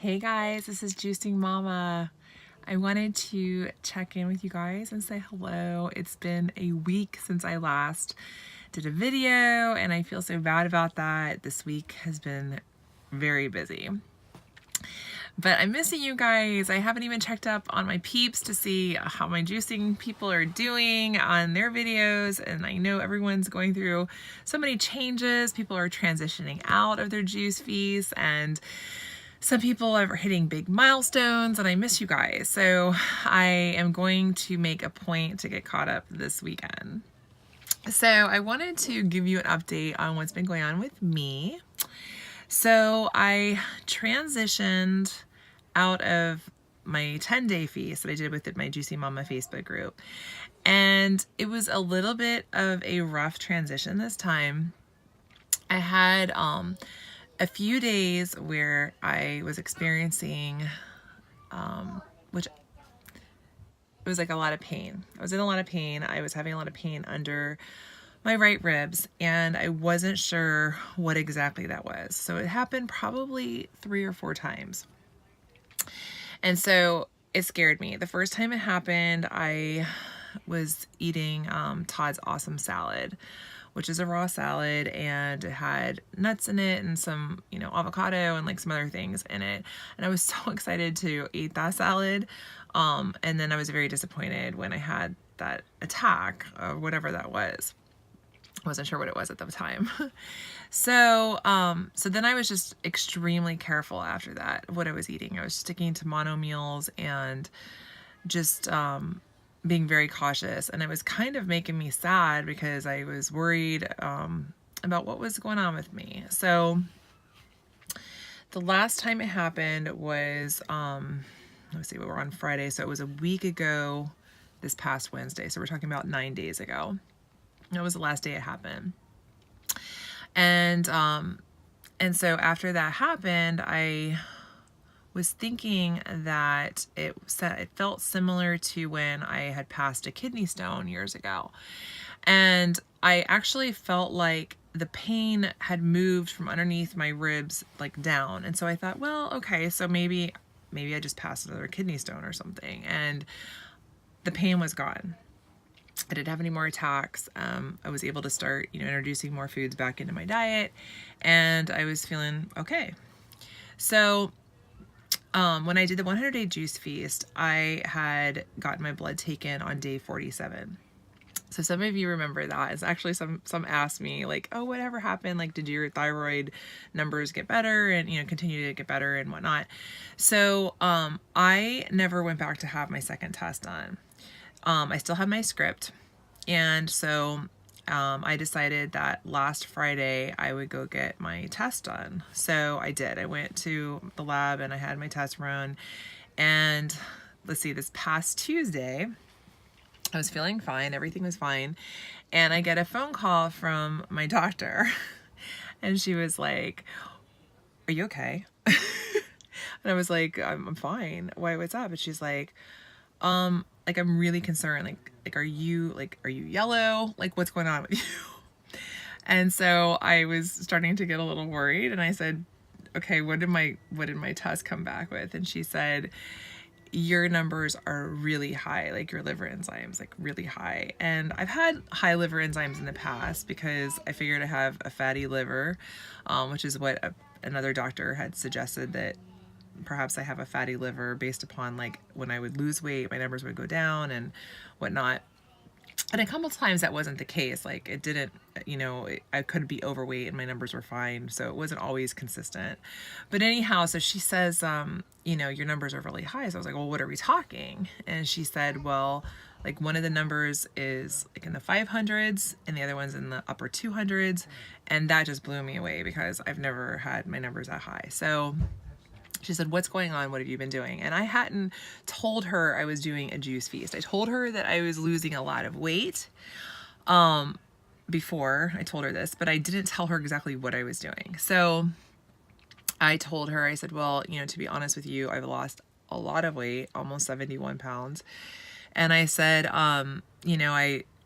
Hey guys, this is Juicing Mama. I wanted to check in with you guys and say hello. It's been a week since I last did a video and I feel so bad about that. This week has been very busy. But I'm missing you guys. I haven't even checked up on my peeps to see how my juicing people are doing on their videos. And I know everyone's going through so many changes. People are transitioning out of their juice fees and some people are hitting big milestones, and I miss you guys. So I am going to make a point to get caught up this weekend. So I wanted to give you an update on what's been going on with me. So I transitioned out of my 10-day feast that I did with my Juicy Mama Facebook group. And it was a little bit of a rough transition this time. I had a few days where I was experiencing, which it was like a lot of pain. I was in a lot of pain. I was having a lot of pain under my right ribs, and I wasn't sure what exactly that was. So it happened probably 3 or 4 times. And so it scared me. The first time it happened, I was eating Todd's Awesome Salad, which is a raw salad, and it had nuts in it and some, avocado and like some other things in it. And I was so excited to eat that salad. And then I was very disappointed when I had that attack or whatever that was. I wasn't sure what it was at the time. So then I was just extremely careful after that, what I was eating. I was sticking to mono meals and just, being very cautious, and it was kind of making me sad because I was worried about what was going on with me. So the last time it happened was, let's see, we were on Friday, so it was a week ago this past Wednesday. So we're talking about 9 days ago. That was the last day it happened. And so after that happened, I was thinking that it felt similar to when I had passed a kidney stone years ago. And I actually felt like the pain had moved from underneath my ribs like down. And so I thought, well, okay, so maybe I just passed another kidney stone or something. And the pain was gone. I didn't have any more attacks. I was able to start, introducing more foods back into my diet, and I was feeling okay. So when I did the 100-day juice feast, I had gotten my blood taken on day 47. So some of you remember that. It's actually some asked me like, oh, whatever happened? Like, did your thyroid numbers get better and, continue to get better and whatnot? So I never went back to have my second test done. I still had my script. And so I decided that last Friday I would go get my test done. So I did. I went to the lab and I had my test run. And let's see, this past Tuesday, I was feeling fine. Everything was fine. And I get a phone call from my doctor. And she was like, "Are you okay?" And I was like, I'm fine. Why, what's up? And she's like, I'm really concerned. Are you yellow? Like, what's going on with you? And so I was starting to get a little worried, and I said, okay, what did my test come back with? And she said, your numbers are really high, like your liver enzymes, like really high. And I've had high liver enzymes in the past because I figured I have a fatty liver, which is what another doctor had suggested, that perhaps I have a fatty liver based upon like when I would lose weight, my numbers would go down and whatnot. And a couple times that wasn't the case. Like it didn't, I could be overweight and my numbers were fine. So it wasn't always consistent. But anyhow, so she says, your numbers are really high. So I was like, well, what are we talking? And she said, well, like one of the numbers is like in the 500s and the other one's in the upper 200s. And that just blew me away because I've never had my numbers that high. So she said, what's going on? What have you been doing? And I hadn't told her I was doing a juice feast. I told her that I was losing a lot of weight before I told her this, but I didn't tell her exactly what I was doing. So I told her, I said, well, to be honest with you, I've lost a lot of weight, almost 71 pounds. And I said, I've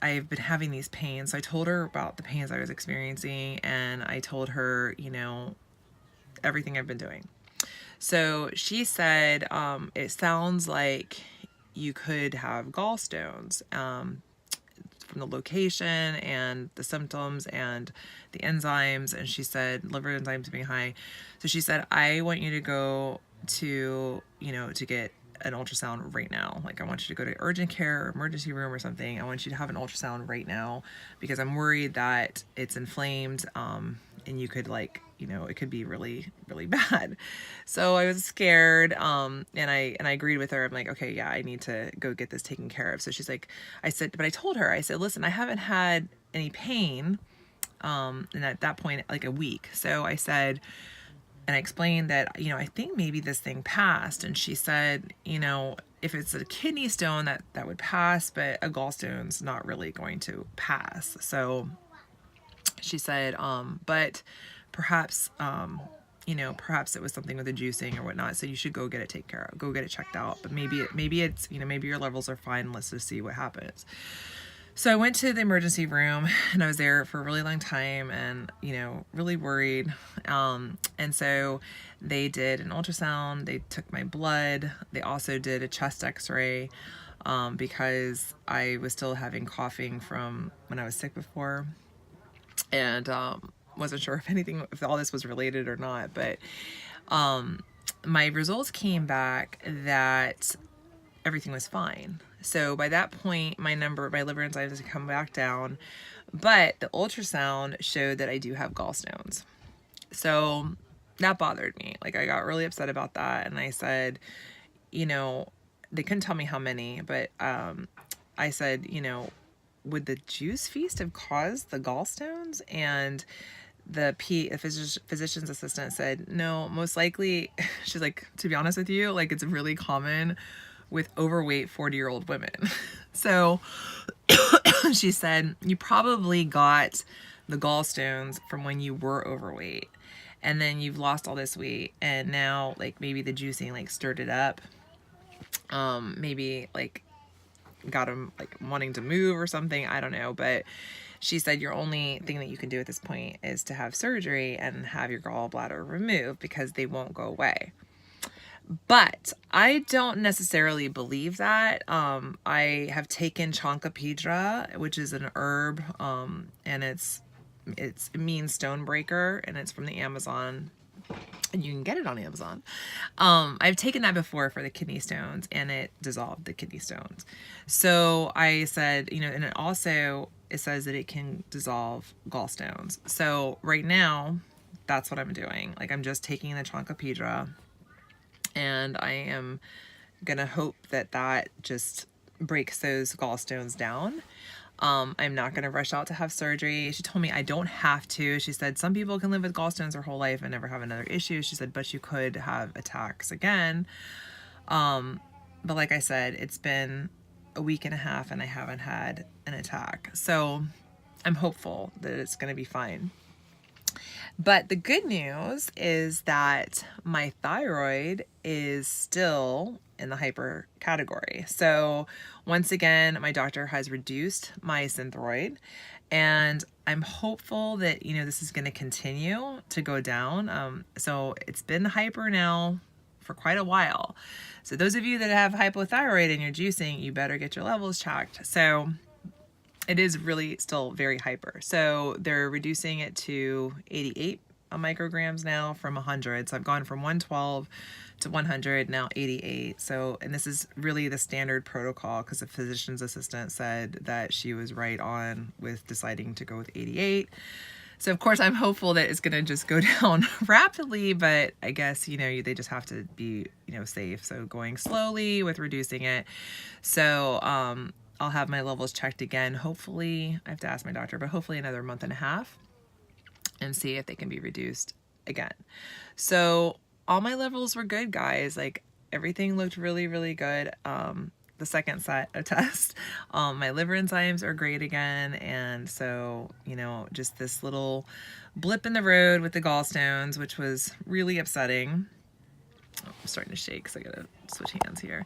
been having these pains. So I told her about the pains I was experiencing, and I told her, everything I've been doing. So she said, it sounds like you could have gallstones, from the location and the symptoms and the enzymes. And she said liver enzymes being high. So she said, I want you to go to, to get an ultrasound right now. Like, I want you to go to urgent care or emergency room or something. I want you to have an ultrasound right now because I'm worried that it's inflamed, and you could, like, it could be really, really bad. So I was scared, and I agreed with her. I'm like, okay, yeah, I need to go get this taken care of. So she's like, but I told her, I said, listen, I haven't had any pain, and at that point, like, a week. So I said, and I explained that, I think maybe this thing passed. And she said, if it's a kidney stone, that would pass, but a gallstone's not really going to pass. So she said, but perhaps, perhaps it was something with the juicing or whatnot. So you should go get it taken care of, go get it checked out. But maybe it's, maybe your levels are fine. Let's just see what happens. So I went to the emergency room and I was there for a really long time and, really worried. And so they did an ultrasound, they took my blood. They also did a chest x-ray, because I was still having coughing from when I was sick before. And, wasn't sure if all this was related or not, but, my results came back that everything was fine. So by that point, my liver enzymes had come back down, but the ultrasound showed that I do have gallstones. So that bothered me. Like, I got really upset about that. And I said, they couldn't tell me how many, but, I said, would the juice feast have caused the gallstones? And the physician's assistant said, no, most likely. She's like, to be honest with you, like, it's really common with overweight 40-year-old women. So she said, you probably got the gallstones from when you were overweight, and then you've lost all this weight, and now, like, maybe the juicing, like, stirred it up. Maybe, like, got them, like, wanting to move or something. I don't know. But she said your only thing that you can do at this point is to have surgery and have your gallbladder removed because they won't go away. But I don't necessarily believe that. I have taken Chanca Piedra, which is an herb, and it means stone breaker, and it's from the Amazon, and you can get it on Amazon. I've taken that before for the kidney stones, and it dissolved the kidney stones. So I said, and it says that it can dissolve gallstones. So right now, that's what I'm doing. Like, I'm just taking the Chanca Piedra, and I am gonna hope that just breaks those gallstones down. I'm not gonna rush out to have surgery. She told me I don't have to. She said some people can live with gallstones their whole life and never have another issue. She said, but you could have attacks again. But like I said, it's been a week and a half and I haven't had an attack. So I'm hopeful that it's gonna be fine. But the good news is that my thyroid is still in the hyper category. So once again, my doctor has reduced my Synthroid, and I'm hopeful that, this is going to continue to go down. So it's been hyper now for quite a while. So those of you that have hypothyroid and you're juicing, you better get your levels checked. So it is really still very hyper. So they're reducing it to 88 micrograms now from 100. So I've gone from 112 to 100, now 88. So, and this is really the standard protocol because the physician's assistant said that she was right on with deciding to go with 88. So of course I'm hopeful that it's gonna just go down rapidly, but I guess, they just have to be, safe. So going slowly with reducing it. So, I'll have my levels checked again. Hopefully, I have to ask my doctor, but hopefully another month and a half and see if they can be reduced again. So all my levels were good, guys. Like, everything looked really, really good. The second set of tests, my liver enzymes are great again. And so, just this little blip in the road with the gallstones, which was really upsetting. Oh, I'm starting to shake, so I gotta switch hands here.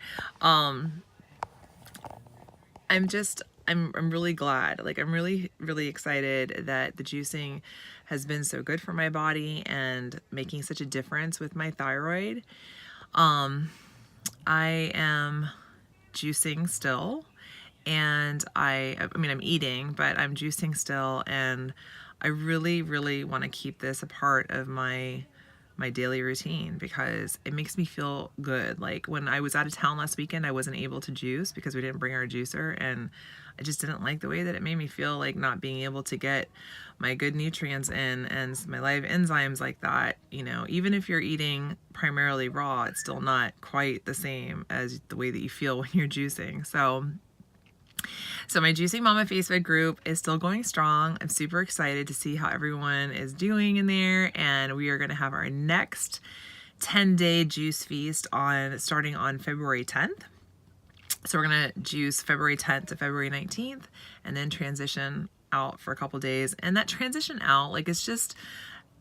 I'm really glad. Like, I'm really, really excited that the juicing has been so good for my body and making such a difference with my thyroid. I am juicing still, and I mean, I'm eating, but I'm juicing still, and I really, really want to keep this a part of my daily routine because it makes me feel good. Like when I was out of town last weekend, I wasn't able to juice because we didn't bring our juicer, and I just didn't like the way that it made me feel, like not being able to get my good nutrients in and my live enzymes like that. You know, even if you're eating primarily raw, it's still not quite the same as the way that you feel when you're juicing. So my Juicing Mama Facebook group is still going strong. I'm super excited to see how everyone is doing in there, and we are going to have our next 10-day juice feast starting on February 10th. So we're going to juice February 10th to February 19th, and then transition out for a couple days. And that transition out, like, it's just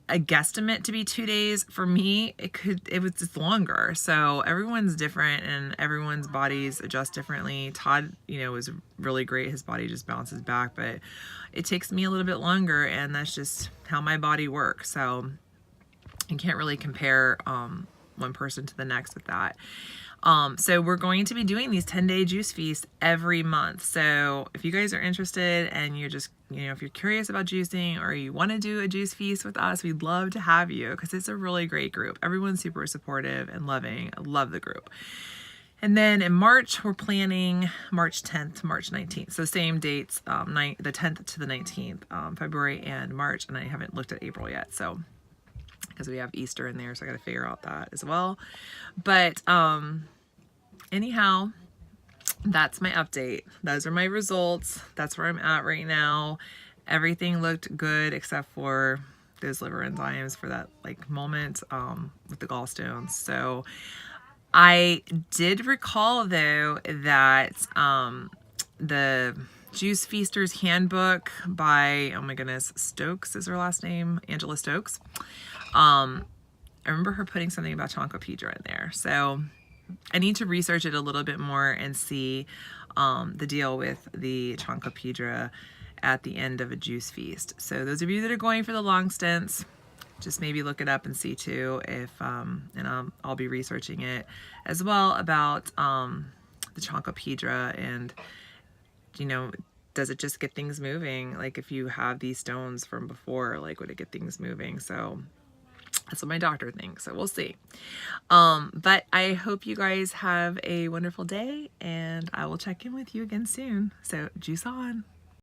a guesstimate to be 2 days. For me, it was just longer. So everyone's different and everyone's bodies adjust differently. Todd, you know, is really great. His body just bounces back, but it takes me a little bit longer, and that's just how my body works. So you can't really compare one person to the next with that. So we're going to be doing these 10-day juice feasts every month. So if you guys are interested and you're just, you know, if you're curious about juicing or you want to do a juice feast with us, we'd love to have you because it's a really great group. Everyone's super supportive and loving. I love the group. And then in March, we're planning March 10th to March 19th. So same dates, the 10th to the 19th, February and March. And I haven't looked at April yet. So because we have Easter in there, so I got to figure out that as well. But anyhow, that's my update. Those are my results. That's where I'm at right now. Everything looked good except for those liver enzymes for that like moment with the gallstones. So I did recall though that the Juice Feaster's Handbook by, oh my goodness, Stokes is her last name, Angela Stokes. I remember her putting something about Chanca Piedra in there. So I need to research it a little bit more and see the deal with the Chanca Piedra at the end of a juice feast. So those of you that are going for the long stints, just maybe look it up and see too if, and I'll be researching it as well about the Chanca Piedra and, you know, does it just get things moving? Like if you have these stones from before, like would it get things moving? So that's what my doctor thinks. So we'll see. But I hope you guys have a wonderful day, and I will check in with you again soon. So juice on.